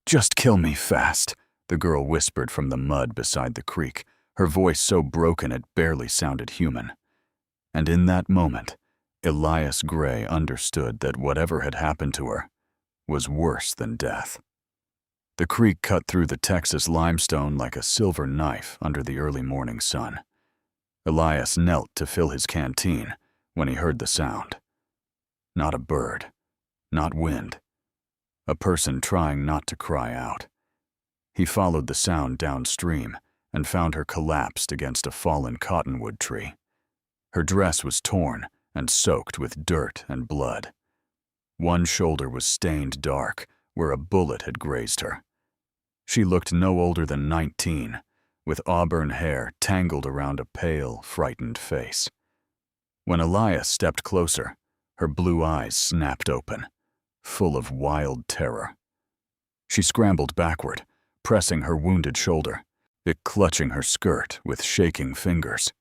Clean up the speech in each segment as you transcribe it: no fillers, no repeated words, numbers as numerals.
"Just kill me fast," the girl whispered from the mud beside the creek, her voice so broken it barely sounded human. And in that moment, Elias Gray understood that whatever had happened to her was worse than death. The creek cut through the Texas limestone like a silver knife under the early morning sun. Elias knelt to fill his canteen when he heard the sound. Not a bird, not wind, a person trying not to cry out. He followed the sound downstream and found her collapsed against a fallen cottonwood tree. Her dress was torn and soaked with dirt and blood. One shoulder was stained dark where a bullet had grazed her. She looked no older than 19, with auburn hair tangled around a pale, frightened face. When Elias stepped closer, her blue eyes snapped open, full of wild terror. She scrambled backward, pressing her wounded shoulder, it clutching her skirt with shaking fingers.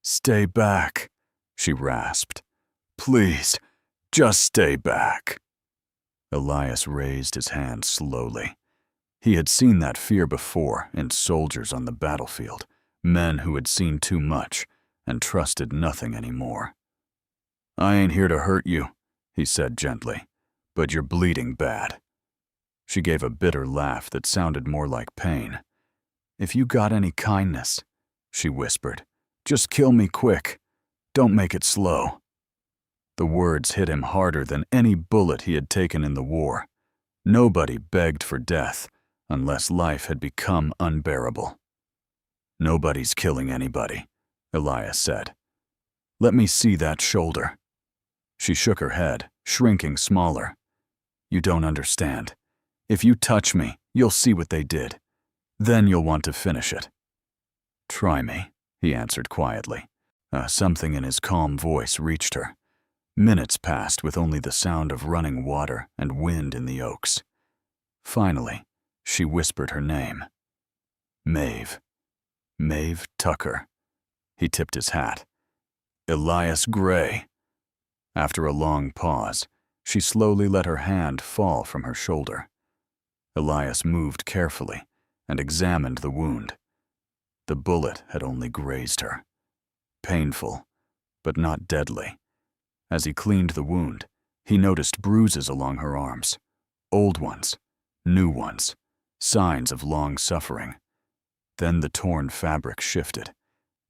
"Stay back," she rasped. "Please, just stay back." Elias raised his hand slowly. He had seen that fear before in soldiers on the battlefield, men who had seen too much and trusted nothing anymore. "I ain't here to hurt you," he said gently, "but you're bleeding bad." She gave a bitter laugh that sounded more like pain. "If you got any kindness," she whispered, "just kill me quick. Don't make it slow." The words hit him harder than any bullet he had taken in the war. Nobody begged for death unless life had become unbearable. "Nobody's killing anybody," Elias said. "Let me see that shoulder." She shook her head, shrinking smaller. "You don't understand. If you touch me, you'll see what they did. Then you'll want to finish it." "Try me," he answered quietly. Something in his calm voice reached her. Minutes passed with only the sound of running water and wind in the oaks. Finally, she whispered her name. "Mave. Mave Tucker." He tipped his hat. "Elias Gray." After a long pause, she slowly let her hand fall from her shoulder. Elias moved carefully and examined the wound. The bullet had only grazed her. Painful, but not deadly. As he cleaned the wound, he noticed bruises along her arms. Old ones, new ones, signs of long suffering. Then the torn fabric shifted,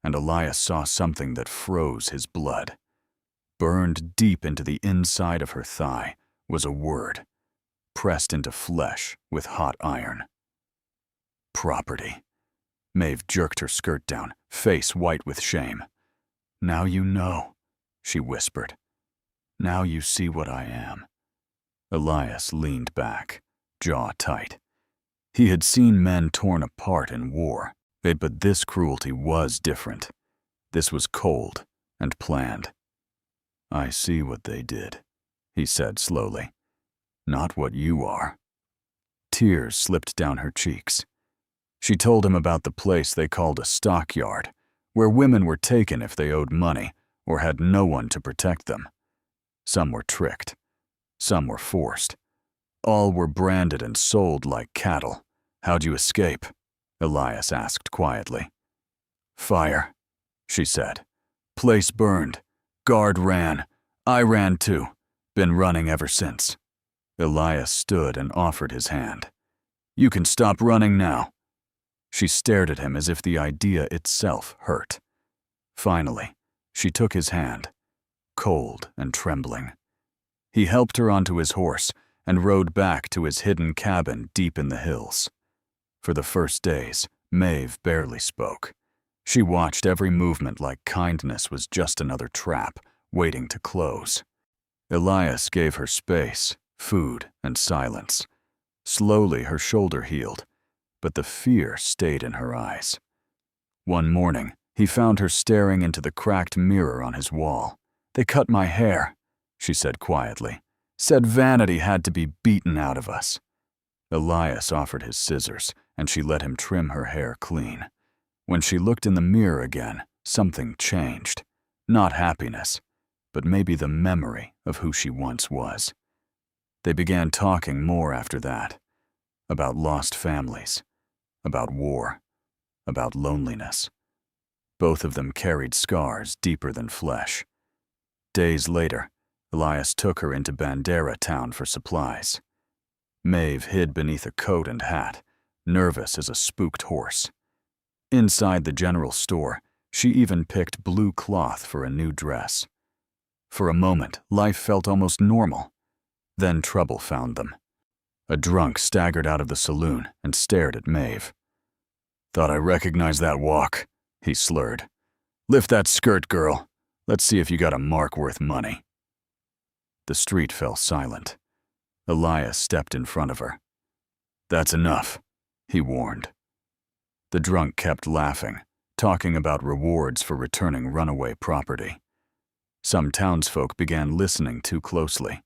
and Elias saw something that froze his blood. Burned deep into the inside of her thigh was a word, pressed into flesh with hot iron. "Property." Mave jerked her skirt down, face white with shame. "Now you know," she whispered. "Now you see what I am." Elias leaned back, jaw tight. He had seen men torn apart in war, but this cruelty was different. This was cold and planned. "I see what they did," he said slowly. "Not what you are." Tears slipped down her cheeks. She told him about the place they called a stockyard, where women were taken if they owed money or had no one to protect them. Some were tricked. Some were forced. All were branded and sold like cattle. "How'd you escape?" Elias asked quietly. "Fire," she said. "Place burned. Guard ran. I ran too. Been running ever since." Elias stood and offered his hand. "You can stop running now." She stared at him as if the idea itself hurt. Finally, she took his hand, cold and trembling. He helped her onto his horse and rode back to his hidden cabin deep in the hills. For the first days, Mave barely spoke. She watched every movement like kindness was just another trap waiting to close. Elias gave her space, food, and silence. Slowly her shoulder healed, but the fear stayed in her eyes. One morning, he found her staring into the cracked mirror on his wall. "They cut my hair," she said quietly. "Said vanity had to be beaten out of us." Elias offered his scissors, and she let him trim her hair clean. When she looked in the mirror again, something changed. Not happiness, but maybe the memory of who she once was. They began talking more after that. about lost families, about war, about loneliness. Both of them carried scars deeper than flesh. Days later, Elias took her into Bandera town for supplies. Mave hid beneath a coat and hat, nervous as a spooked horse. Inside the general store, she even picked blue cloth for a new dress. For a moment, life felt almost normal. Then trouble found them. A drunk staggered out of the saloon and stared at Mave. "Thought I recognized that walk," he slurred. "Lift that skirt, girl. Let's see if you got a mark worth money." The street fell silent. Elias stepped in front of her. "That's enough," he warned. The drunk kept laughing, talking about rewards for returning runaway property. Some townsfolk began listening too closely,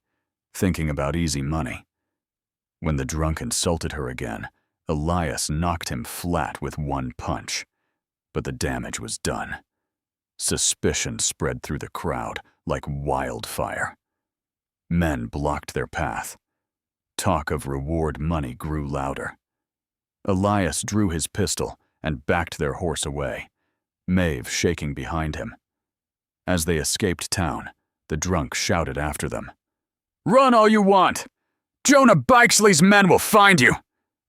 thinking about easy money. When the drunk insulted her again, Elias knocked him flat with one punch. But the damage was done. Suspicion spread through the crowd like wildfire. Men blocked their path. Talk of reward money grew louder. Elias drew his pistol and backed their horse away, Mave shaking behind him. As they escaped town, the drunk shouted after them, "Run all you want! Jonah Bikesley's men will find you!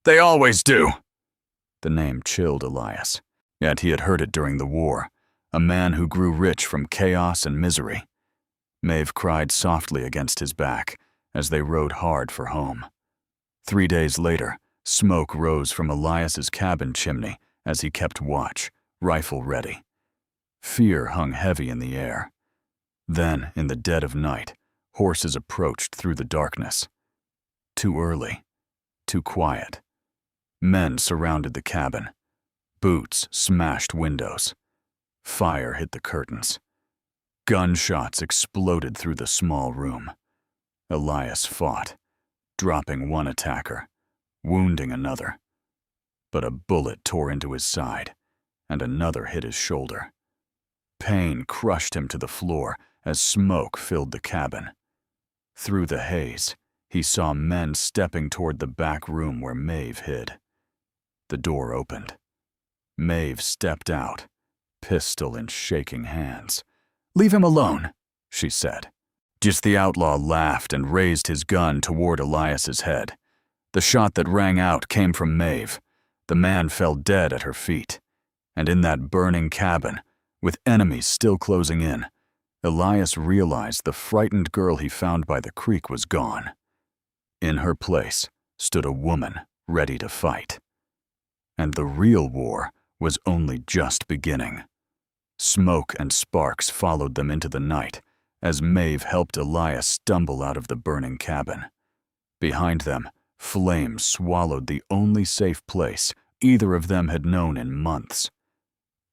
They always do!" The name chilled Elias, yet he had heard it during the war, a man who grew rich from chaos and misery. Mave cried softly against his back as they rode hard for home. 3 days later, smoke rose from Elias's cabin chimney as he kept watch, rifle ready. Fear hung heavy in the air. Then, in the dead of night, horses approached through the darkness. Too early, too quiet. Men surrounded the cabin. Boots smashed windows. Fire hit the curtains. Gunshots exploded through the small room. Elias fought, dropping one attacker, wounding another. But a bullet tore into his side, and another hit his shoulder. Pain crushed him to the floor as smoke filled the cabin. Through the haze, he saw men stepping toward the back room where Mave hid. The door opened. Mave stepped out, pistol in shaking hands. "Leave him alone," she said. Just the outlaw laughed and raised his gun toward Elias's head. The shot that rang out came from Mave. The man fell dead at her feet. And in that burning cabin, with enemies still closing in, Elias realized the frightened girl he found by the creek was gone. In her place stood a woman ready to fight. And the real war was only just beginning. Smoke and sparks followed them into the night as Mave helped Elias stumble out of the burning cabin. Behind them, flames swallowed the only safe place either of them had known in months.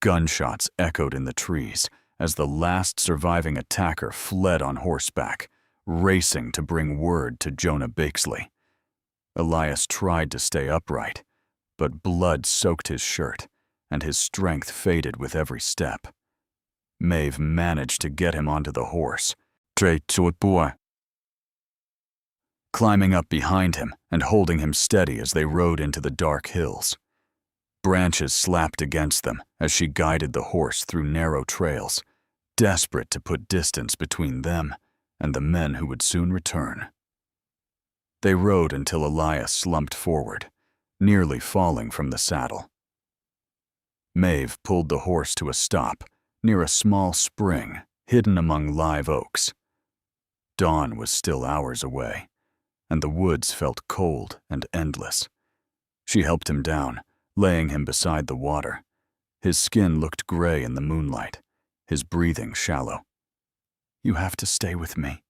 Gunshots echoed in the trees as the last surviving attacker fled on horseback, racing to bring word to Jonah Bikesley. Elias tried to stay upright, but blood soaked his shirt, and his strength faded with every step. Mave managed to get him onto the horse, climbing up behind him and holding him steady as they rode into the dark hills. Branches slapped against them as she guided the horse through narrow trails, desperate to put distance between them and the men who would soon return. They rode until Elias slumped forward, nearly falling from the saddle. Mave pulled the horse to a stop near a small spring hidden among live oaks. Dawn was still hours away, and the woods felt cold and endless. She helped him down, laying him beside the water. His skin looked gray in the moonlight, his breathing shallow. "You have to stay with me,"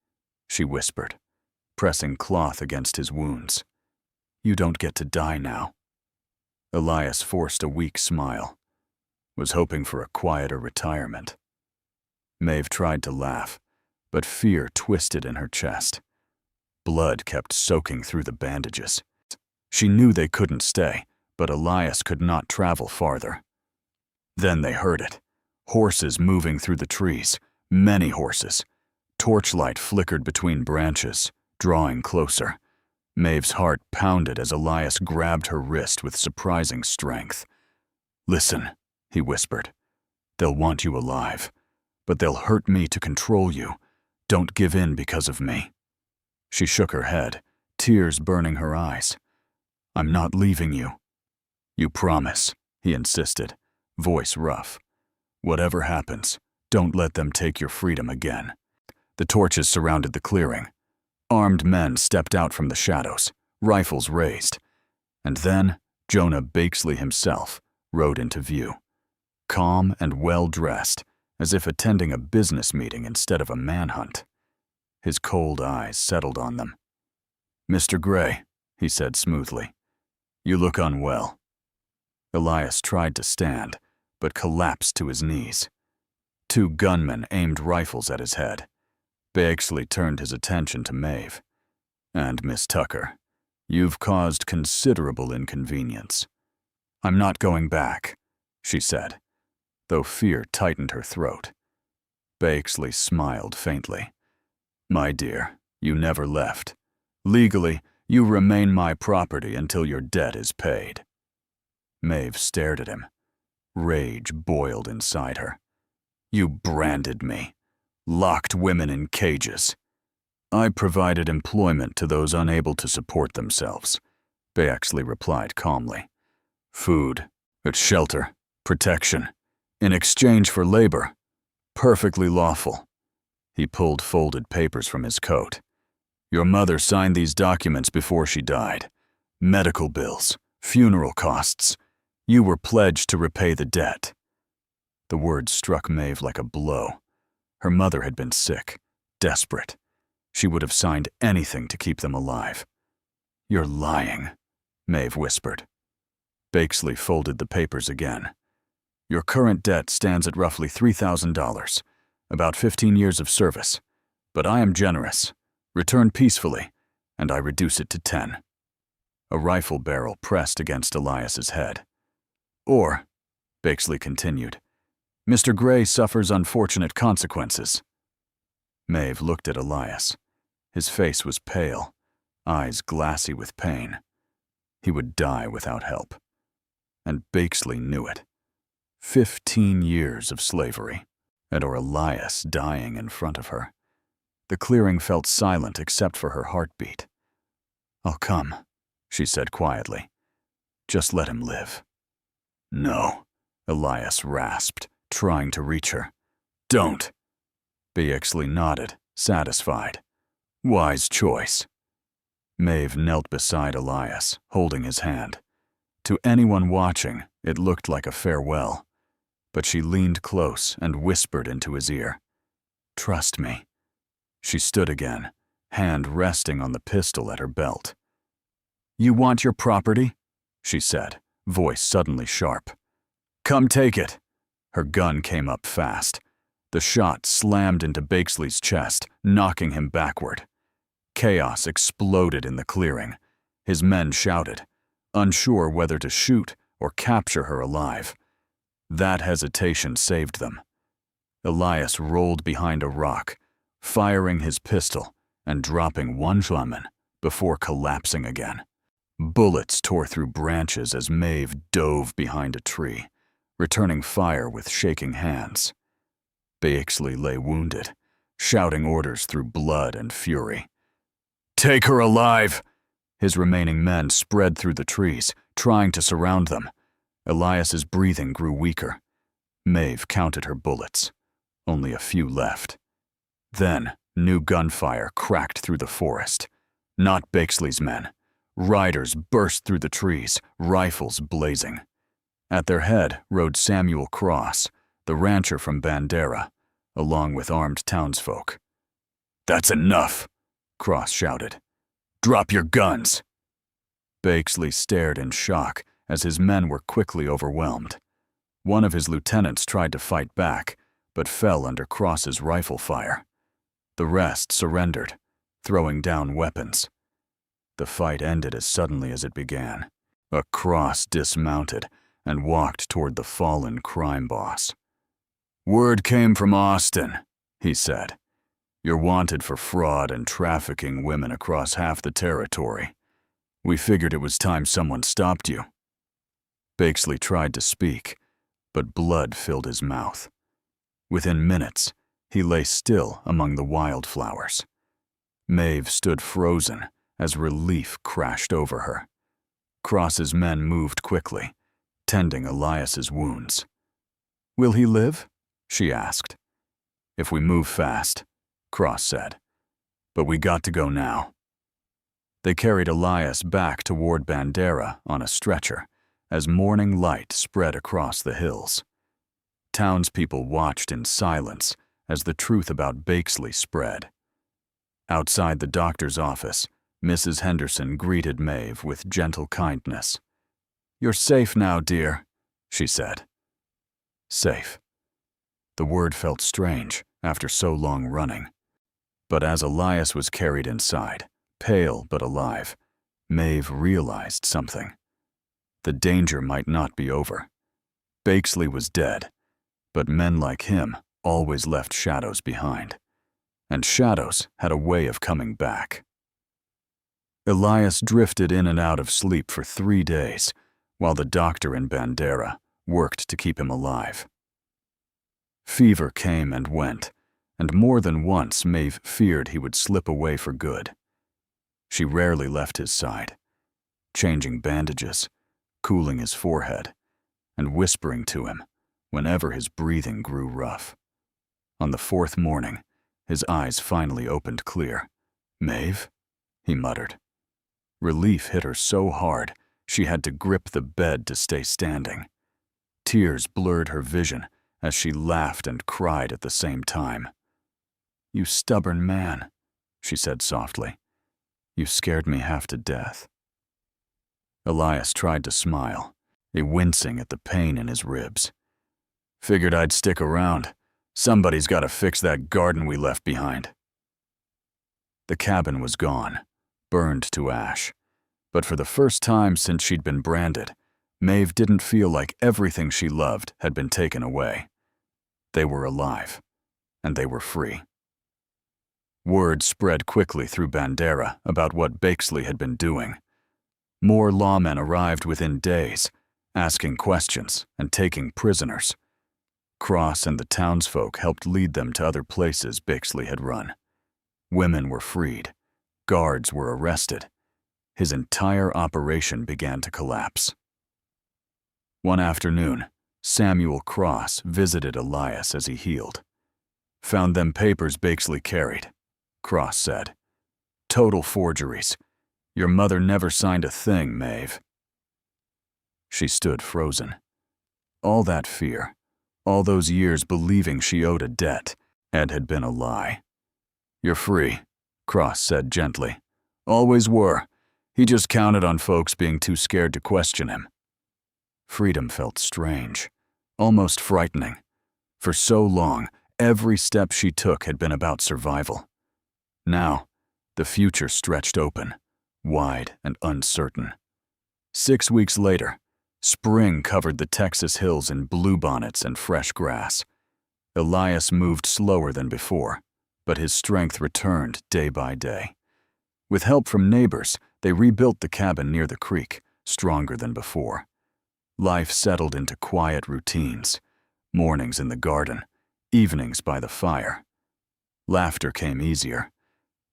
she whispered, pressing cloth against his wounds. "You don't get to die now." Elias forced a weak smile, was hoping for a quieter retirement. Mave tried to laugh, but fear twisted in her chest. Blood kept soaking through the bandages. She knew they couldn't stay, but Elias could not travel farther. Then they heard it. Horses moving through the trees, many horses. Torchlight flickered between branches, drawing closer. Maeve's heart pounded as Elias grabbed her wrist with surprising strength. "Listen," he whispered. "They'll want you alive, but they'll hurt me to control you. Don't give in because of me." She shook her head, tears burning her eyes. "I'm not leaving you." "You promise," he insisted, voice rough. "Whatever happens, don't let them take your freedom again." The torches surrounded the clearing. Armed men stepped out from the shadows, rifles raised. And then Jonah Bakesley himself rode into view, calm and well-dressed, as if attending a business meeting instead of a manhunt. His cold eyes settled on them. "Mr. Gray," he said smoothly, "you look unwell." Elias tried to stand, but collapsed to his knees. Two gunmen aimed rifles at his head. Bakesley turned his attention to Mave. "And Miss Tucker, you've caused considerable inconvenience." "I'm not going back," she said, though fear tightened her throat. Bakesley smiled faintly. "My dear, you never left. Legally, you remain my property until your debt is paid." Mave stared at him. Rage boiled inside her. "You branded me, locked women in cages." "I provided employment to those unable to support themselves," Bakesley replied calmly. "Food, shelter, protection, in exchange for labor. Perfectly lawful." He pulled folded papers from his coat. "Your mother signed these documents before she died. Medical bills, funeral costs. You were pledged to repay the debt." The words struck Mave like a blow. Her mother had been sick, desperate. She would have signed anything to keep them alive. "You're lying," Mave whispered. Bakesley folded the papers again. "Your current debt stands at roughly $3,000, about 15 years of service. But I am generous. Return peacefully, and I reduce it to 10. A rifle barrel pressed against Elias's head. "Or," Bakesley continued, "Mr. Gray suffers unfortunate consequences." Mave looked at Elias. His face was pale, eyes glassy with pain. He would die without help. And Bakesley knew it. 15 years of slavery, or Elias dying in front of her. The clearing felt silent except for her heartbeat. "I'll come," she said quietly. "Just let him live." "No," Elias rasped, trying to reach her. "Don't." Bakesley nodded, satisfied. "Wise choice." Mave knelt beside Elias, holding his hand. To anyone watching, it looked like a farewell. But she leaned close and whispered into his ear. "Trust me." She stood again, hand resting on the pistol at her belt. "You want your property?" she said, voice suddenly sharp. "Come take it." Her gun came up fast. The shot slammed into Bakesley's chest, knocking him backward. Chaos exploded in the clearing. His men shouted, unsure whether to shoot or capture her alive. That hesitation saved them. Elias rolled behind a rock, firing his pistol and dropping one gunman before collapsing again. Bullets tore through branches as Mave dove behind a tree, returning fire with shaking hands. Bakesley lay wounded, shouting orders through blood and fury. "Take her alive!" His remaining men spread through the trees, trying to surround them. Elias's breathing grew weaker. Mave counted her bullets. Only a few left. Then, new gunfire cracked through the forest. Not Bakesley's men. Riders burst through the trees, rifles blazing. At their head rode Samuel Cross, the rancher from Bandera, along with armed townsfolk. "That's enough," Cross shouted. "Drop your guns." Bakesley stared in shock as his men were quickly overwhelmed. One of his lieutenants tried to fight back, but fell under Cross's rifle fire. The rest surrendered, throwing down weapons. The fight ended as suddenly as it began. A Cross dismounted and walked toward the fallen crime boss. "Word came from Austin," he said. "You're wanted for fraud and trafficking women across half the territory. We figured it was time someone stopped you. Bakesley tried to speak, but blood filled his mouth. Within minutes, he lay still among the wildflowers. Mave stood frozen as relief crashed over her. Cross's men moved quickly, tending Elias's wounds. "Will he live?" she asked. "If we move fast," Cross said. "But we got to go now." They carried Elias back toward Bandera on a stretcher as morning light spread across the hills. Townspeople watched in silence as the truth about Bakesley spread. Outside the doctor's office, Mrs. Henderson greeted Mave with gentle kindness. "You're safe now, dear," she said. Safe. The word felt strange after so long running. But as Elias was carried inside, pale but alive, Mave realized something. The danger might not be over. Bakesley was dead, but men like him always left shadows behind. And shadows had a way of coming back. Elias drifted in and out of sleep for 3 days, while the doctor in Bandera worked to keep him alive. Fever came and went, and more than once Mave feared he would slip away for good. She rarely left his side, changing bandages, cooling his forehead, and whispering to him whenever his breathing grew rough. On the 4th morning, his eyes finally opened clear. "Mave?" he muttered. Relief hit her so hard she had to grip the bed to stay standing. Tears blurred her vision as she laughed and cried at the same time. "You stubborn man," she said softly. "You scared me half to death." Elias tried to smile, wincing at the pain in his ribs. "Figured I'd stick around. Somebody's got to fix that garden we left behind." The cabin was gone, burned to ash. But for the first time since she'd been branded, Mave didn't feel like everything she loved had been taken away. They were alive, and they were free. Word spread quickly through Bandera about what Bakesley had been doing. More lawmen arrived within days, asking questions and taking prisoners. Cross and the townsfolk helped lead them to other places Bakesley had run. Women were freed. Guards were arrested. His entire operation began to collapse. One afternoon, Samuel Cross visited Elias as he healed. "Found them papers Bakesley carried," Cross said. "Total forgeries. Your mother never signed a thing, Mave." She stood frozen. All that fear, all those years believing she owed a debt, had been a lie. "You're free," Cross said gently. "Always were. He just counted on folks being too scared to question him." Freedom felt strange, almost frightening. For so long, every step she took had been about survival. Now, the future stretched open, wide and uncertain. 6 weeks later, spring covered the Texas hills in bluebonnets and fresh grass. Elias moved slower than before, but his strength returned day by day. With help from neighbors, they rebuilt the cabin near the creek, stronger than before. Life settled into quiet routines, mornings in the garden, evenings by the fire. Laughter came easier.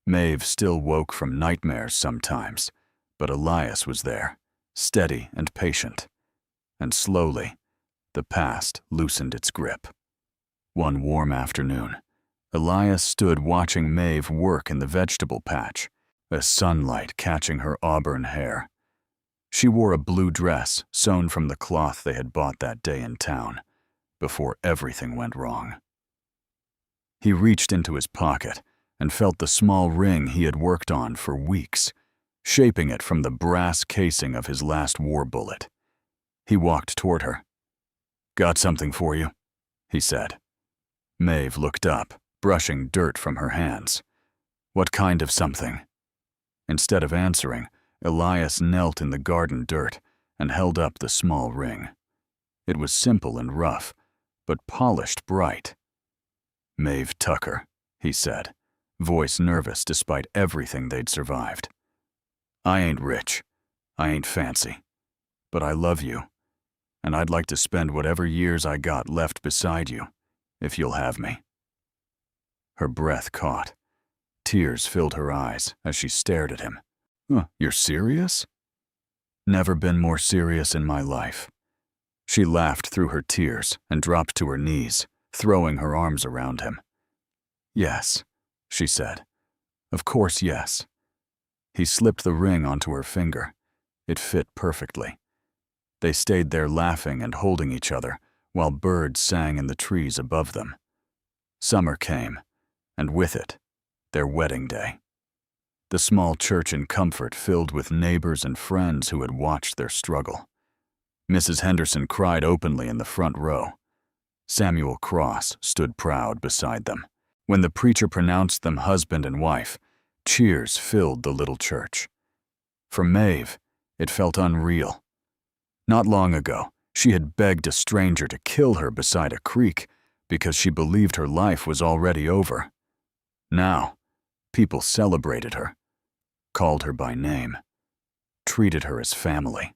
Mave still woke from nightmares sometimes, but Elias was there, steady and patient. And slowly, the past loosened its grip. One warm afternoon, Elias stood watching Mave work in the vegetable patch, the sunlight catching her auburn hair. She wore a blue dress sewn from the cloth they had bought that day in town, before everything went wrong. He reached into his pocket and felt the small ring he had worked on for weeks, shaping it from the brass casing of his last war bullet. He walked toward her. "Got something for you," he said. Mave looked up, brushing dirt from her hands. "What kind of something?" Instead of answering, Elias knelt in the garden dirt and held up the small ring. It was simple and rough, but polished bright. "Mave Tucker," he said, voice nervous despite everything they'd survived. "I ain't rich, I ain't fancy, but I love you, and I'd like to spend whatever years I got left beside you, if you'll have me." Her breath caught. Tears filled her eyes as she stared at him. You're serious?" "Never been more serious in my life." She laughed through her tears and dropped to her knees, throwing her arms around him. "Yes," she said. "Of course, yes." He slipped the ring onto her finger. It fit perfectly. They stayed there laughing and holding each other while birds sang in the trees above them. Summer came, and with it, their wedding day. The small church in Comfort filled with neighbors and friends who had watched their struggle. Mrs. Henderson cried openly in the front row. Samuel Cross stood proud beside them. When the preacher pronounced them husband and wife, cheers filled the little church. For Mave, it felt unreal. Not long ago, she had begged a stranger to kill her beside a creek because she believed her life was already over. Now, people celebrated her, called her by name, treated her as family.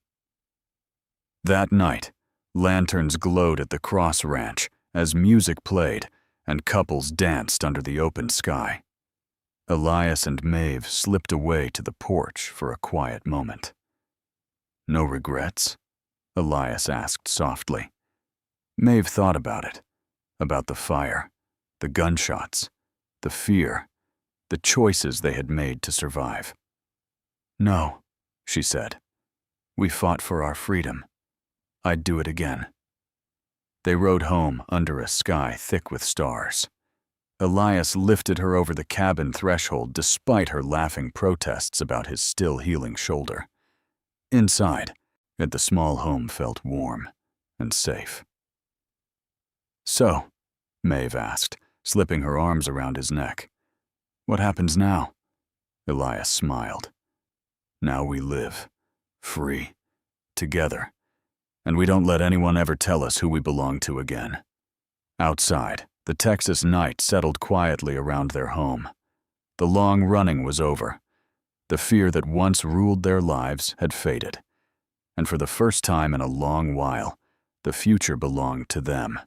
That night, lanterns glowed at the Cross Ranch as music played and couples danced under the open sky. Elias and Mave slipped away to the porch for a quiet moment. "No regrets?" Elias asked softly. Mave thought about it, about the fire, the gunshots, the fear, the choices they had made to survive. "No," she said. "We fought for our freedom. I'd do it again." They rode home under a sky thick with stars. Elias lifted her over the cabin threshold despite her laughing protests about his still healing shoulder. Inside, the small home felt warm and safe. "So," Mave asked, slipping her arms around his neck, "what happens now?" Elias smiled. "Now we live, free, together, and we don't let anyone ever tell us who we belong to again." Outside, the Texas night settled quietly around their home. The long running was over. The fear that once ruled their lives had faded, and for the first time in a long while, the future belonged to them.